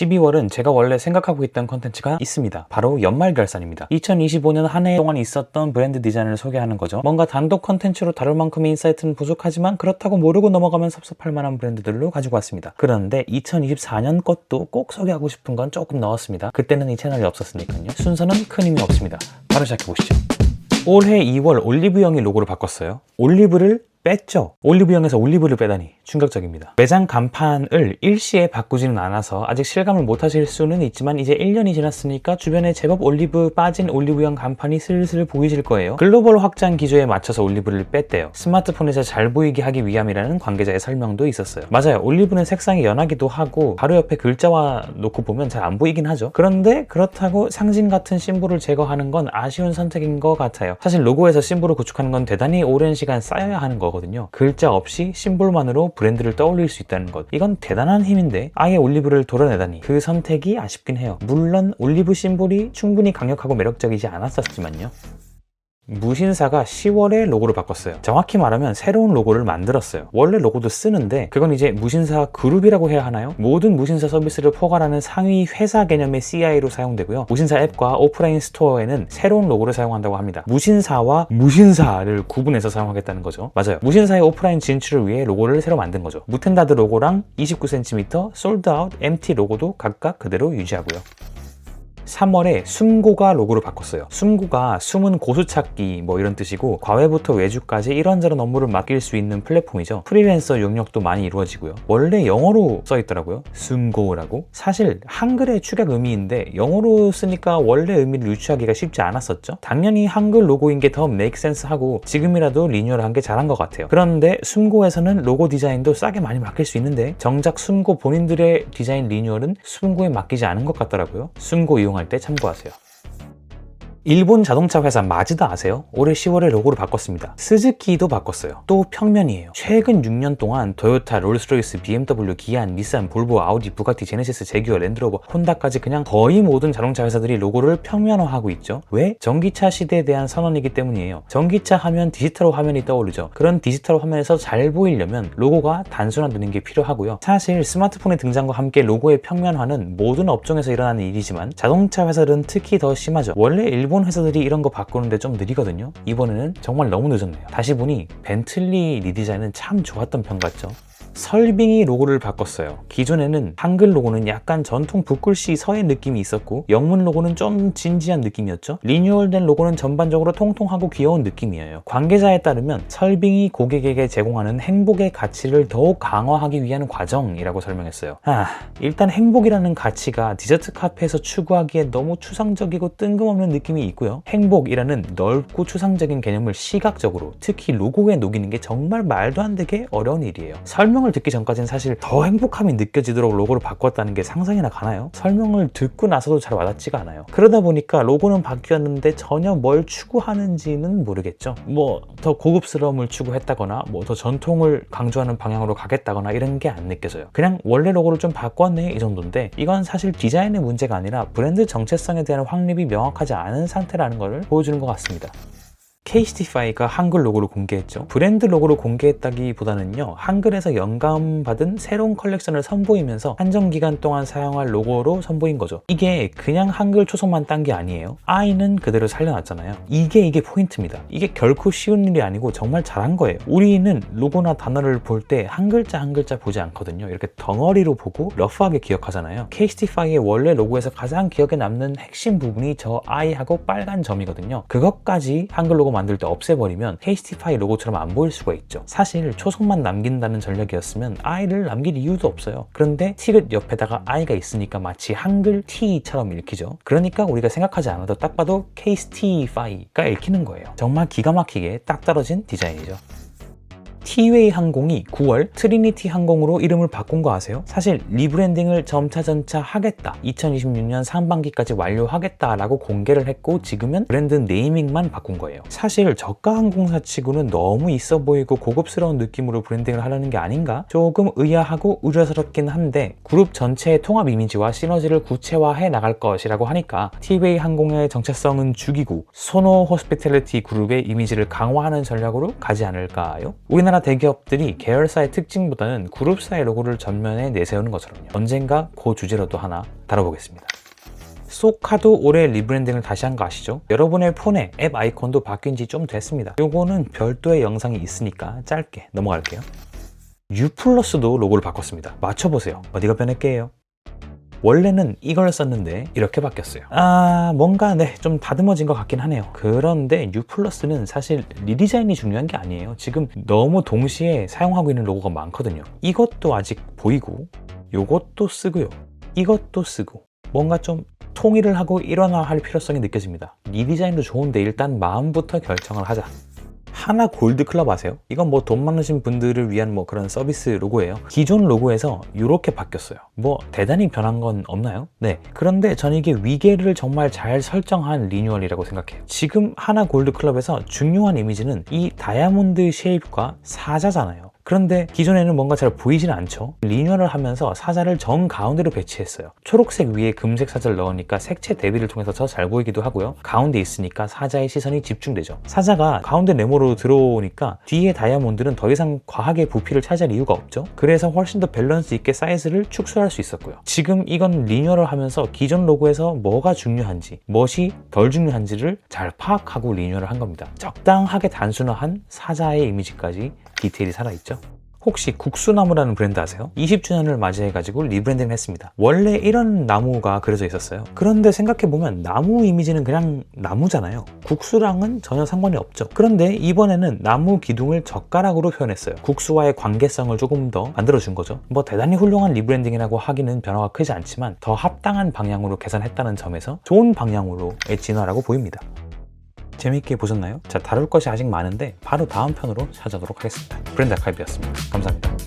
12월은 제가 원래 생각하고 있던 컨텐츠가 있습니다. 바로 연말 결산입니다. 2025년 한 해 동안 있었던 브랜드 디자인을 소개하는 거죠. 뭔가 단독 컨텐츠로 다룰 만큼의 인사이트는 부족하지만 그렇다고 모르고 넘어가면 섭섭할 만한 브랜드들로 가지고 왔습니다. 그런데 2024년 것도 꼭 소개하고 싶은 건 조금 넣었습니다. 그때는 이 채널이 없었으니까요. 순서는 큰 의미 없습니다. 바로 시작해보시죠. 올해 2월 올리브영이 로고를 바꿨어요. 올리브를 뺐죠. 올리브영에서 올리브를 빼다니 충격적입니다. 매장 간판을 일시에 바꾸지는 않아서 아직 실감을 못 하실 수는 있지만 이제 1년이 지났으니까 주변에 제법 올리브 빠진 올리브영 간판이 슬슬 보이실 거예요. 글로벌 확장 기조에 맞춰서 올리브를 뺐대요. 스마트폰에서 잘 보이게 하기 위함이라는 관계자의 설명도 있었어요. 맞아요. 올리브는 색상이 연하기도 하고 바로 옆에 글자와 놓고 보면 잘 안 보이긴 하죠. 그런데 그렇다고 상징 같은 심볼을 제거하는 건 아쉬운 선택인 것 같아요. 사실 로고에서 심볼을 구축하는 건 대단히 오랜 시간 쌓여야 하는 거거든요. 글자 없이 심볼만으로 브랜드를 떠올릴 수 있다는 것, 이건 대단한 힘인데 아예 올리브를 도려내다니 그 선택이 아쉽긴 해요. 물론 올리브 심볼이 충분히 강력하고 매력적이지 않았었지만요. 무신사가 10월에 로고를 바꿨어요. 정확히 말하면 새로운 로고를 만들었어요. 원래 로고도 쓰는데 그건 이제 무신사 그룹이라고 해야 하나요? 모든 무신사 서비스를 포괄하는 상위 회사 개념의 CI로 사용되고요. 무신사 앱과 오프라인 스토어에는 새로운 로고를 사용한다고 합니다. 무신사와 무신사를 구분해서 사용하겠다는 거죠. 맞아요. 무신사의 오프라인 진출을 위해 로고를 새로 만든 거죠. 무텐다드 로고랑 29cm 솔드아웃 MT 로고도 각각 그대로 유지하고요. 3월에 숨고가 로고를 바꿨어요. 숨고가 숨은 고수 찾기 뭐 이런 뜻이고 과외부터 외주까지 이런저런 업무를 맡길 수 있는 플랫폼이죠. 프리랜서 용역도 많이 이루어지고요. 원래 영어로 써있더라고요. 숨고라고. 사실 한글의 축약 의미인데 영어로 쓰니까 원래 의미를 유추하기가 쉽지 않았었죠. 당연히 한글 로고인 게 더 make sense 하고 지금이라도 리뉴얼한 게 잘한 것 같아요. 그런데 숨고에서는 로고 디자인도 싸게 많이 맡길 수 있는데 정작 숨고 본인들의 디자인 리뉴얼은 숨고에 맡기지 않은 것 같더라고요. 숨고 이용 할 때 참고하세요. 일본 자동차 회사 마즈다 아세요? 올해 10월에 로고를 바꿨습니다. 스즈키도 바꿨어요. 또 평면이에요. 최근 6년 동안 토요타, 롤스로이스, BMW, 기안, 닛산, 볼보, 아우디, 부가티, 제네시스, 제규어, 랜드로버, 혼다까지 그냥 거의 모든 자동차 회사들이 로고를 평면화하고 있죠. 왜? 전기차 시대에 대한 선언이기 때문이에요. 전기차 하면 디지털 화면이 떠오르죠. 그런 디지털 화면에서 잘 보이려면 로고가 단순화되는 게 필요하고요. 사실 스마트폰의 등장과 함께 로고의 평면화는 모든 업종에서 일어나는 일이지만 자동차 회사들은 특히 더 심하죠. 원래 일본 회사들이 이런 거 바꾸는데 좀 느리거든요. 이번에는 정말 너무 늦었네요. 다시 보니 벤틀리 리디자인은 참 좋았던 편 같죠. 설빙이 로고를 바꿨어요. 기존에는 한글 로고는 약간 전통 붓글씨 서의 느낌이 있었고 영문 로고는 좀 진지한 느낌이었죠. 리뉴얼된 로고는 전반적으로 통통하고 귀여운 느낌이에요. 관계자에 따르면 설빙이 고객에게 제공하는 행복의 가치를 더욱 강화하기 위한 과정이라고 설명했어요. 일단 행복이라는 가치가 디저트 카페에서 추구하기에 너무 추상적이고 뜬금없는 느낌이 있고요. 행복이라는 넓고 추상적인 개념을 시각적으로 특히 로고에 녹이는 게 정말 말도 안 되게 어려운 일이에요. 설명을 듣기 전까지는 사실 더 행복함이 느껴지도록 로고를 바꿨다는 게 상상이나 가나요? 설명을 듣고 나서도 잘 와닿지가 않아요. 그러다 보니까 로고는 바뀌었는데 전혀 뭘 추구하는지는 모르겠죠. 뭐 더 고급스러움을 추구했다거나 뭐 더 전통을 강조하는 방향으로 가겠다거나 이런 게 안 느껴져요. 그냥 원래 로고를 좀 바꿨네 이 정도인데 이건 사실 디자인의 문제가 아니라 브랜드 정체성에 대한 확립이 명확하지 않은 상태라는 것을 보여주는 것 같습니다. 케이스티파이가 한글 로고를 공개했죠. 브랜드 로고를 공개했다기보다는요, 한글에서 영감받은 새로운 컬렉션을 선보이면서 한정 기간 동안 사용할 로고로 선보인 거죠. 이게 그냥 한글 초성만 딴 게 아니에요. I는 그대로 살려놨잖아요. 이게 포인트입니다. 이게 결코 쉬운 일이 아니고 정말 잘한 거예요. 우리는 로고나 단어를 볼 때 한 글자 한 글자 보지 않거든요. 이렇게 덩어리로 보고 러프하게 기억하잖아요. 케이스티파이의 원래 로고에서 가장 기억에 남는 핵심 부분이 저 I하고 빨간 점이거든요. 그것까지 한글 로고 만들 때 없애버리면 케이스티파이 로고처럼 안 보일 수가 있죠. 사실 초성만 남긴다는 전략이었으면 I를 남길 이유도 없어요. 그런데 티귿 옆에다가 I가 있으니까 마치 한글 T처럼 읽히죠. 그러니까 우리가 생각하지 않아도 딱 봐도 케이스티파이가 읽히는 거예요. 정말 기가 막히게 딱 떨어진 디자인이죠. 티웨이 항공이 9월 트리니티 항공으로 이름을 바꾼 거 아세요? 사실 리브랜딩을 점차 하겠다, 2026년 상반기까지 완료하겠다라고 공개를 했고 지금은 브랜드 네이밍만 바꾼 거예요. 사실 저가 항공사 치고는 너무 있어 보이고 고급스러운 느낌으로 브랜딩을 하려는 게 아닌가? 조금 의아하고 우려스럽긴 한데 그룹 전체의 통합 이미지와 시너지를 구체화해 나갈 것이라고 하니까 티웨이 항공의 정체성은 죽이고 소노 호스피탈리티 그룹의 이미지를 강화하는 전략으로 가지 않을까요? 우리나라 우리나라 대기업들이 계열사의 특징보다는 그룹사의 로고를 전면에 내세우는 것처럼요. 언젠가 그 주제로도 하나 다뤄보겠습니다. 쏘카도 올해 리브랜딩을 다시 한 거 아시죠? 여러분의 폰에 앱 아이콘도 바뀐 지 좀 됐습니다. 요거는 별도의 영상이 있으니까 짧게 넘어갈게요. U+도 로고를 바꿨습니다. 맞춰보세요. 어디가 변했게요? 원래는 이걸 썼는데 이렇게 바뀌었어요. 뭔가 좀 다듬어진 것 같긴 하네요. 그런데 U+는 사실 리디자인이 중요한 게 아니에요. 지금 너무 동시에 사용하고 있는 로고가 많거든요. 이것도 아직 보이고 요것도 쓰고요. 이것도 쓰고 뭔가 좀 통일을 하고 일원화할 필요성이 느껴집니다. 리디자인도 좋은데 일단 마음부터 결정을 하자. 하나 골드 클럽 아세요? 이건 뭐 돈 많으신 분들을 위한 뭐 그런 서비스 로고예요. 기존 로고에서 이렇게 바뀌었어요. 뭐 대단히 변한 건 없나요? 네. 그런데 저는 이게 위계를 정말 잘 설정한 리뉴얼이라고 생각해요. 지금 하나 골드 클럽에서 중요한 이미지는 이 다이아몬드 쉐입과 사자잖아요. 그런데 기존에는 뭔가 잘 보이지는 않죠. 리뉴얼을 하면서 사자를 정 가운데로 배치했어요. 초록색 위에 금색 사자를 넣으니까 색채 대비를 통해서 더 잘 보이기도 하고요. 가운데 있으니까 사자의 시선이 집중되죠. 사자가 가운데 네모로 들어오니까 뒤에 다이아몬드는 더 이상 과하게 부피를 차지할 이유가 없죠. 그래서 훨씬 더 밸런스 있게 사이즈를 축소할 수 있었고요. 지금 이건 리뉴얼을 하면서 기존 로고에서 뭐가 중요한지, 무엇이 덜 중요한지를 잘 파악하고 리뉴얼을 한 겁니다. 적당하게 단순화한 사자의 이미지까지 디테일이 살아있죠. 혹시 국수나무라는 브랜드 아세요? 20주년을 맞이해가지고 리브랜딩을 했습니다. 원래 이런 나무가 그려져 있었어요. 그런데 생각해보면 나무 이미지는 그냥 나무잖아요. 국수랑은 전혀 상관이 없죠. 그런데 이번에는 나무 기둥을 젓가락으로 표현했어요. 국수와의 관계성을 조금 더 만들어준 거죠. 뭐 대단히 훌륭한 리브랜딩이라고 하기는 변화가 크지 않지만 더 합당한 방향으로 개선했다는 점에서 좋은 방향으로의 진화라고 보입니다. 재미있게 보셨나요? 자, 다룰 것이 아직 많은데 바로 다음 편으로 찾아오도록 하겠습니다. 브랜드 아카이브였습니다. 감사합니다.